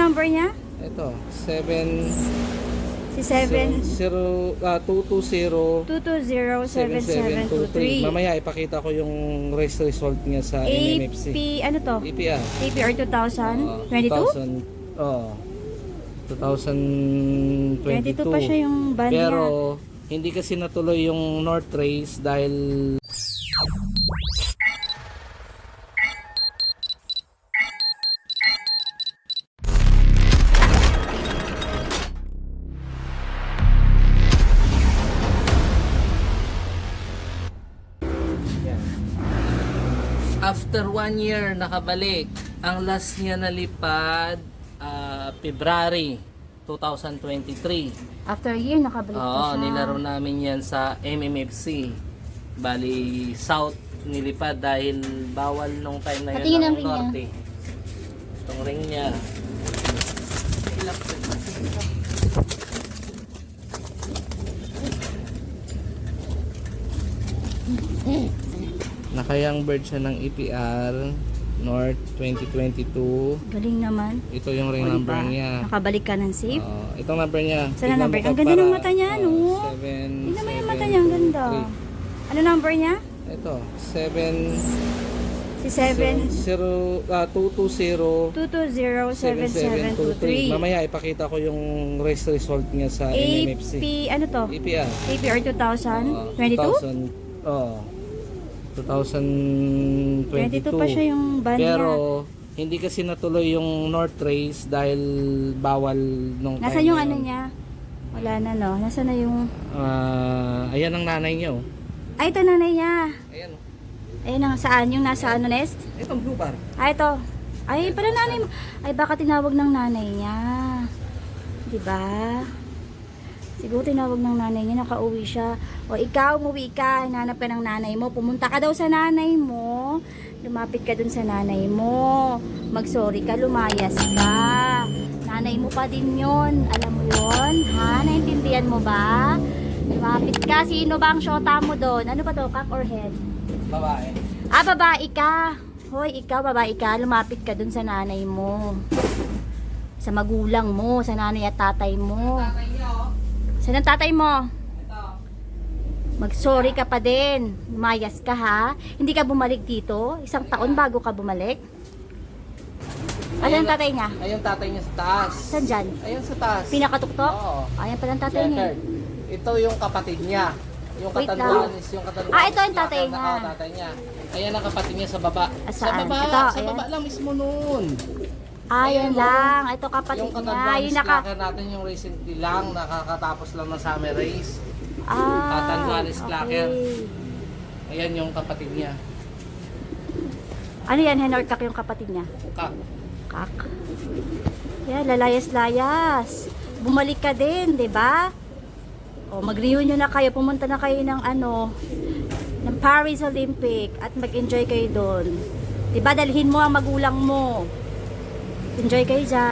number niya? Ito, Si 7 220 2207723. Mamaya ipakita ko yung race result niya sa MMFC. Ano to? EPR. APR 2022? 2022 22 pa siya yung ban niya. Pero hindi kasi natuloy yung North Race dahil after 1 year nakabalik. Ang last niya nalipad February 2023. After a year, nakabalik pa Oo, siya. nilaro namin yan sa MMFC. Bali, South nilipad dahil bawal nung time na yun Patingin ang ng ring niya. Norte. Itong ring niya. Nakayang bird siya ng EPR North 2022. Galing naman. Ito yung ring O, number diba? niya. Nakabalik ka ng safe. Itong number niya. Saan ang Tignan number? mo ka Ang ganda ng para- mata niya, no? 7, Tingnan mo yung mata niya, ang ganda. 3. Ano number niya? Ito, 7 Si 7 220 2207723. Mamaya ipakita ko yung race result niya sa MMFC. Ano to? EPR. APR 2022? 2022 22 pa siya yung ban niya. Pero hindi kasi natuloy yung North Race dahil bawal nung Nasaan time yung na ano yun. niya? Wala na, no? Nasaan na yung... Ayan ang nanay niya, oh. Ay, ito nanay niya. Ayan, oh. Ayun ang saan? Yung nasa ano nest? Itong blue bar. Ay, ito. Ay, pala nanay mo. Ay, baka tinawag ng nanay niya. Diba? Siguro tinawag ng nanay niya, nakauwi siya. O ikaw, umuwi ka, hinanap ka ng nanay mo. Pumunta ka daw sa nanay mo. Lumapit ka dun sa nanay mo. Mag-sorry ka, lumayas ka. Nanay mo pa din yon. Alam mo yon? Ha? Naintindihan mo ba? Lumapit ka. Sino ba ang syota mo doon? Ano ba to? Cock or head? Babae. Ah, babae ka. Hoy, ikaw, babae ka. Lumapit ka dun sa nanay mo. Sa magulang mo, sa nanay at tatay mo. Tatay niya, oh. Saan ang tatay mo? Ito. Mag-sorry ka pa din. Lumayas ka, ha? Hindi ka bumalik dito? Isang taon bago ka bumalik? Ano ang tatay niya? Ayun tatay niya sa taas. Saan dyan? Ayun sa taas. Pinakatuktok? Oo. Ayan pala ang tatay niya. Checkered. Ito yung kapatid niya. Yung Wait katanduan lang. is yung katanduan. Ah, ito yung tatay niya. Oo, tatay niya. Ayan ang kapatid niya sa baba. Ah, Sa saan? baba. Ito, sa ayan. baba lang mismo noon. Ayan Ayan, lang. Ito kapatid Yung niya. katanduan Yung is naka... clacker natin yung recently lang. Nakakatapos lang ng summer race. Ah, Katanduan is clacker. okay. Ayan yung kapatid niya. Ano yan? Hen or kak yung kapatid niya? Kak. Kak. Yan, lalayas-layas. Bumalik ka din, 'di ba? O mag-reunion na kayo, pumunta na kayo ng ng Paris Olympic at mag-enjoy kayo doon. 'Di ba? Dalhin mo ang magulang mo. Enjoy kayo diyan.